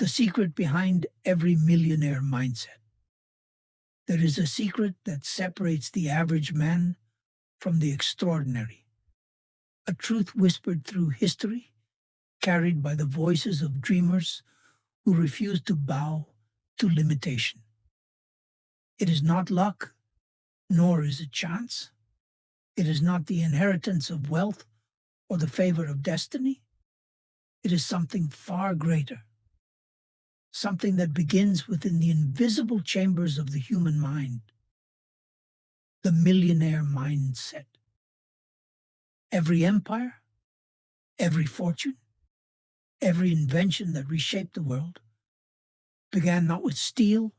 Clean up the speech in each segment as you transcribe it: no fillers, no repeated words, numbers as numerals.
The secret behind every millionaire mindset. There is a secret that separates the average man from the extraordinary, a truth whispered through history, carried by the voices of dreamers who refuse to bow to limitation. It is not luck, nor is it chance. It is not the inheritance of wealth or the favor of destiny. It is something far greater, something that begins within the invisible chambers of the human mind, the millionaire mindset. Every empire, every fortune, every invention that reshaped the world began not with steel,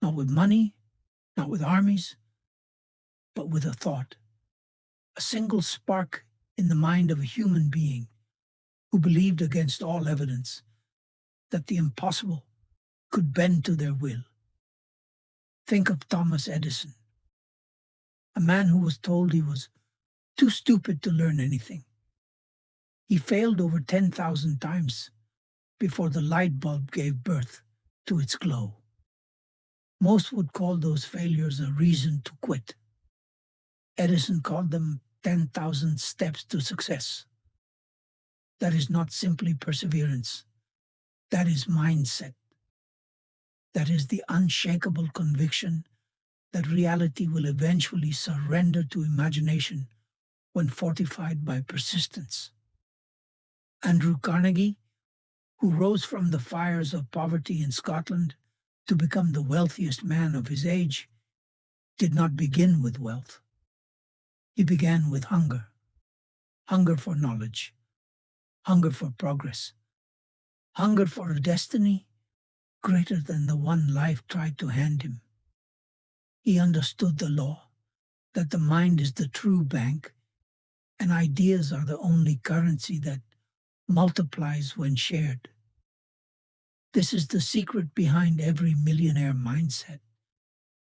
not with money, not with armies, but with a thought, a single spark in the mind of a human being who believed against all evidence that the impossible could bend to their will. Think of Thomas Edison, a man who was told he was too stupid to learn anything. He failed over 10,000 times before the light bulb gave birth to its glow. Most would call those failures a reason to quit. Edison called them 10,000 steps to success. That is not simply perseverance. That is mindset. That is the unshakable conviction that reality will eventually surrender to imagination when fortified by persistence. Andrew Carnegie, who rose from the fires of poverty in Scotland to become the wealthiest man of his age, did not begin with wealth. He began with hunger, hunger for knowledge, hunger for progress, hunger for a destiny greater than the one life tried to hand him. He understood the law that the mind is the true bank and ideas are the only currency that multiplies when shared. This is the secret behind every millionaire mindset,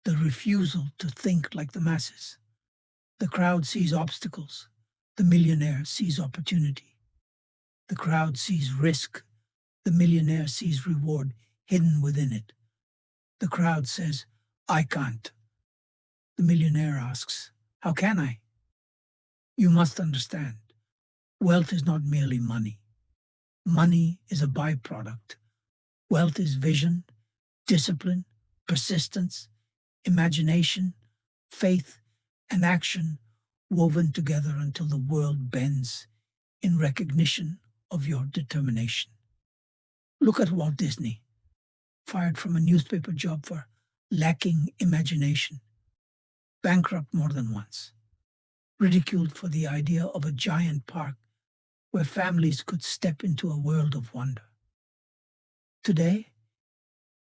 the refusal to think like the masses. The crowd sees obstacles, the millionaire sees opportunity. The crowd sees risk, the millionaire sees reward hidden within it. The crowd says, "I can't." The millionaire asks, "How can I?" You must understand, wealth is not merely money. Money is a byproduct. Wealth is vision, discipline, persistence, imagination, faith, and action woven together until the world bends in recognition of your determination. Look at Walt Disney, fired from a newspaper job for lacking imagination, bankrupt more than once, ridiculed for the idea of a giant park where families could step into a world of wonder. Today,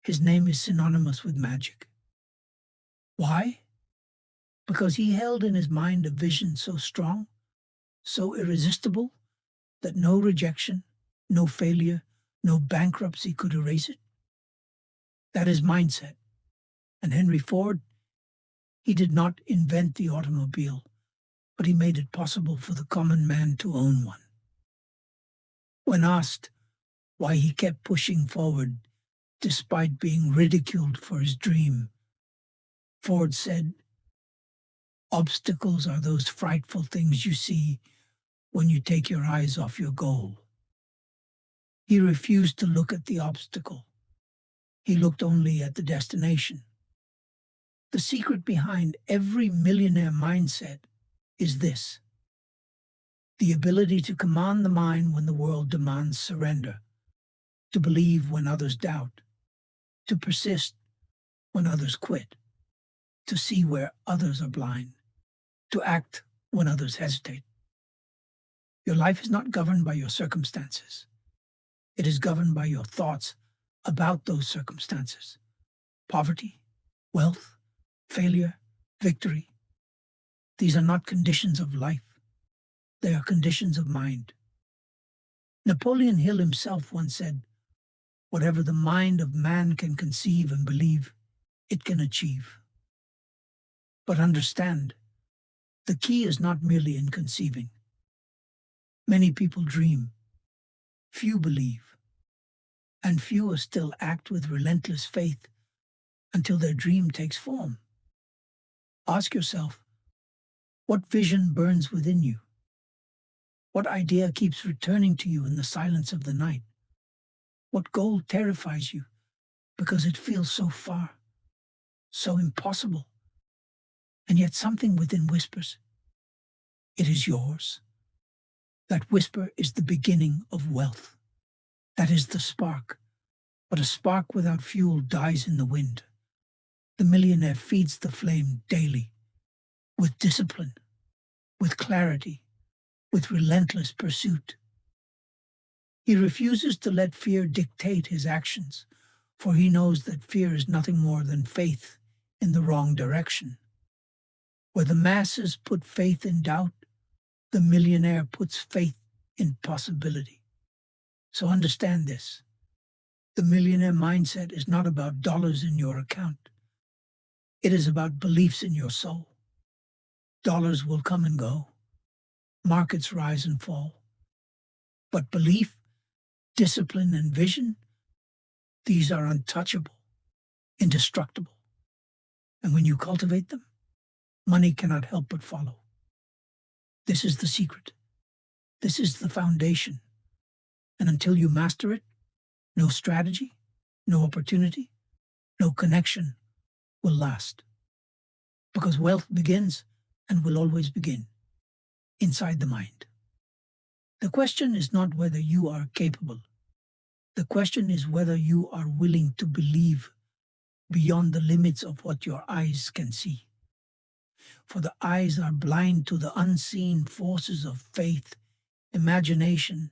his name is synonymous with magic. Why? Because he held in his mind a vision so strong, so irresistible, that no rejection, no failure, no bankruptcy could erase it. That is mindset. And Henry Ford, he did not invent the automobile, but he made it possible for the common man to own one. When asked why he kept pushing forward despite being ridiculed for his dream, Ford said, "Obstacles are those frightful things you see when you take your eyes off your goal." He refused to look at the obstacle. He looked only at the destination. The secret behind every millionaire mindset is this: the ability to command the mind when the world demands surrender, to believe when others doubt, to persist when others quit, to see where others are blind, to act when others hesitate. Your life is not governed by your circumstances. It is governed by your thoughts about those circumstances. Poverty, wealth, failure, victory. These are not conditions of life. They are conditions of mind. Napoleon Hill himself once said, "Whatever the mind of man can conceive and believe, it can achieve." But understand, the key is not merely in conceiving. Many people dream. Few believe. and fewer still act with relentless faith until their dream takes form. Ask yourself, what vision burns within you? What idea keeps returning to you in the silence of the night? What goal terrifies you because it feels so far, so impossible, and yet something within whispers, it is yours. That whisper is the beginning of wealth. That is the spark, but a spark without fuel dies in the wind. The millionaire feeds the flame daily, with discipline, with clarity, with relentless pursuit. He refuses to let fear dictate his actions, for he knows that fear is nothing more than faith in the wrong direction. Where the masses put faith in doubt, the millionaire puts faith in possibility. So understand this. The millionaire mindset is not about dollars in your account. It is about beliefs in your soul. Dollars will come and go. Markets rise and fall. But belief, discipline, and vision, these are untouchable, indestructible. And when you cultivate them, money cannot help but follow. This is the secret. This is the foundation. And until you master it, no strategy, no opportunity, no connection will last. Because wealth begins and will always begin inside the mind. The question is not whether you are capable. The question is whether you are willing to believe beyond the limits of what your eyes can see. For the eyes are blind to the unseen forces of faith, imagination,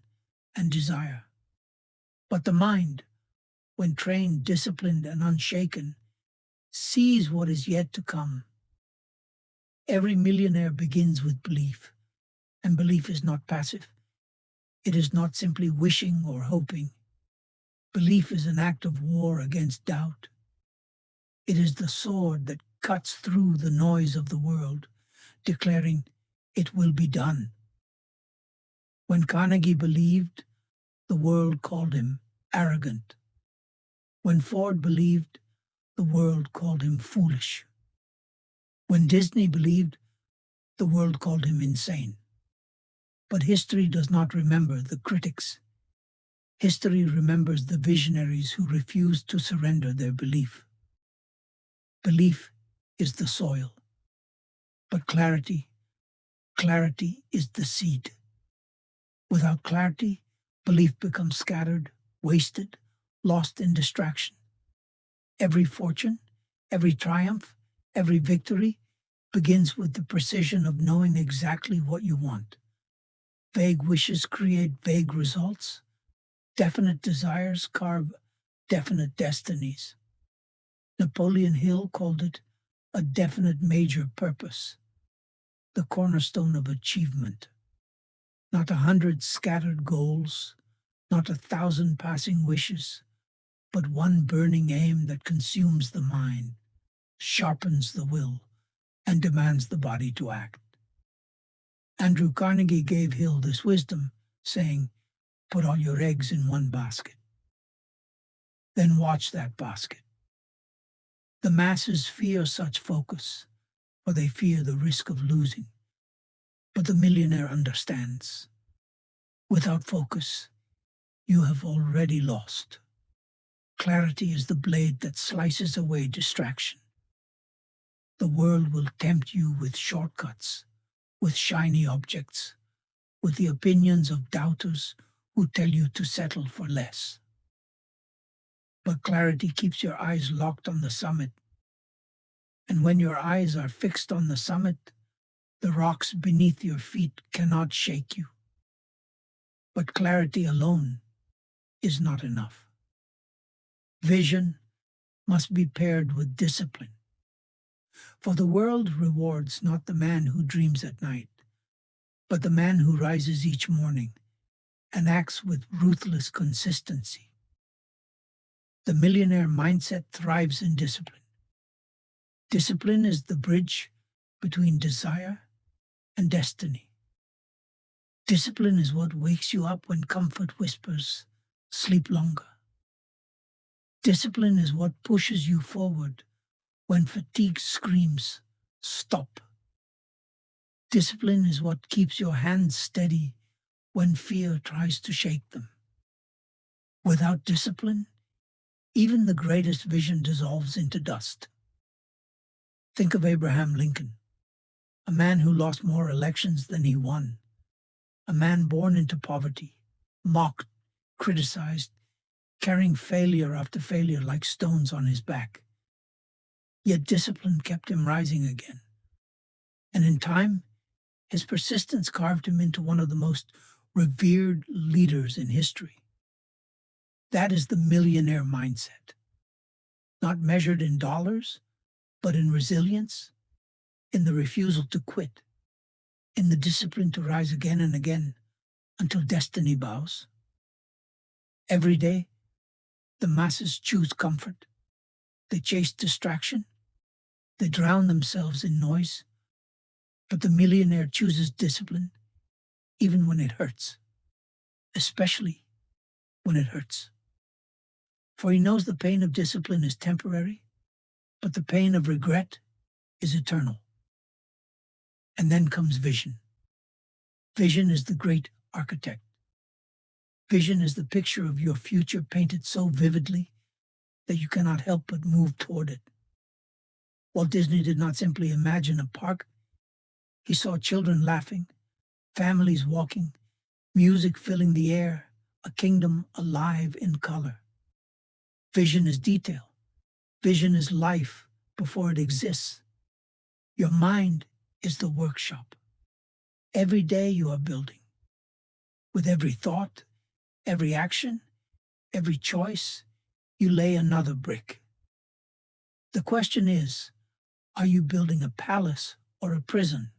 and desire. But the mind, when trained, disciplined, and unshaken, sees what is yet to come. Every millionaire begins with belief, and belief is not passive. It is not simply wishing or hoping. Belief is an act of war against doubt. It is the sword that cuts through the noise of the world, declaring, "It will be done." When Carnegie believed, the world called him arrogant. When Ford believed, the world called him foolish. When Disney believed, the world called him insane. But history does not remember the critics. History remembers the visionaries who refused to surrender their belief. Belief is the soil, but clarity is the seed. Without clarity, belief becomes scattered, wasted, lost in distraction. Every fortune, every triumph, every victory begins with the precision of knowing exactly what you want. Vague wishes create vague results. Definite desires carve definite destinies. Napoleon Hill called it a definite major purpose, the cornerstone of achievement. Not 100 scattered goals, not 1,000 passing wishes, but one burning aim that consumes the mind, sharpens the will, and demands the body to act. Andrew Carnegie gave Hill this wisdom, saying, "Put all your eggs in one basket. Then watch that basket." The masses fear such focus, for they fear the risk of losing. But the millionaire understands. Without focus, you have already lost. Clarity is the blade that slices away distraction. The world will tempt you with shortcuts, with shiny objects, with the opinions of doubters who tell you to settle for less. But clarity keeps your eyes locked on the summit. And when your eyes are fixed on the summit, the rocks beneath your feet cannot shake you. But clarity alone is not enough. Vision must be paired with discipline. For the world rewards not the man who dreams at night, but the man who rises each morning and acts with ruthless consistency. The millionaire mindset thrives in discipline. Discipline is the bridge between desire and destiny. Discipline is what wakes you up when comfort whispers, "Sleep longer." Discipline is what pushes you forward when fatigue screams, stop. Discipline is what keeps your hands steady when fear tries to shake them. Without discipline, even the greatest vision dissolves into dust. Think of Abraham Lincoln, a man who lost more elections than he won, a man born into poverty, mocked, criticized, carrying failure after failure like stones on his back. Yet discipline kept him rising again. And in time, his persistence carved him into one of the most revered leaders in history. That is the millionaire mindset, not measured in dollars, but in resilience, in the refusal to quit, in the discipline to rise again and again until destiny bows. Every day, the masses choose comfort. They chase distraction. They drown themselves in noise. But the millionaire chooses discipline, even when it hurts, especially when it hurts. For he knows the pain of discipline is temporary, but the pain of regret is eternal. And then comes vision. Vision is the great architect. Vision is the picture of your future painted so vividly that you cannot help but move toward it. Walt Disney did not simply imagine a park. He saw children laughing, families walking, music filling the air, a kingdom alive in color. Vision is detail. Vision is life before it exists. Your mind is the workshop. Every day you are building. With every thought, every action, every choice, you lay another brick. The question is, are you building a palace or a prison?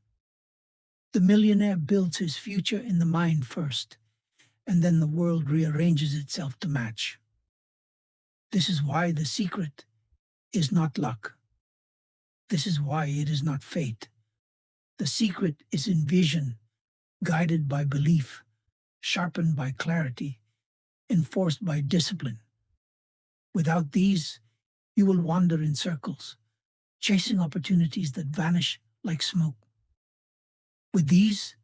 The millionaire builds his future in the mind first, and then the world rearranges itself to match. This is why the secret is not luck. This is why it is not fate. The secret is in vision, guided by belief, sharpened by clarity, enforced by discipline. Without these, you will wander in circles, chasing opportunities that vanish like smoke. With these,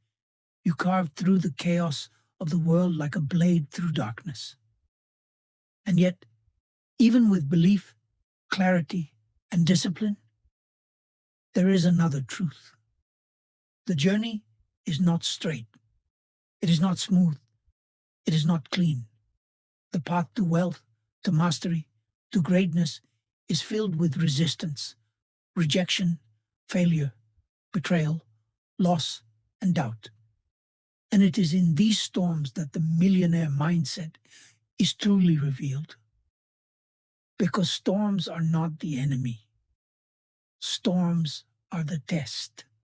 you carve through the chaos of the world like a blade through darkness. And yet, even with belief, clarity, and discipline, there is another truth. The journey is not straight. It is not smooth. It is not clean. The path to wealth, to mastery, to greatness is filled with resistance, rejection, failure, betrayal, loss, and doubt. And it is in these storms that the millionaire mindset is truly revealed. Because storms are not the enemy. Storms are the test.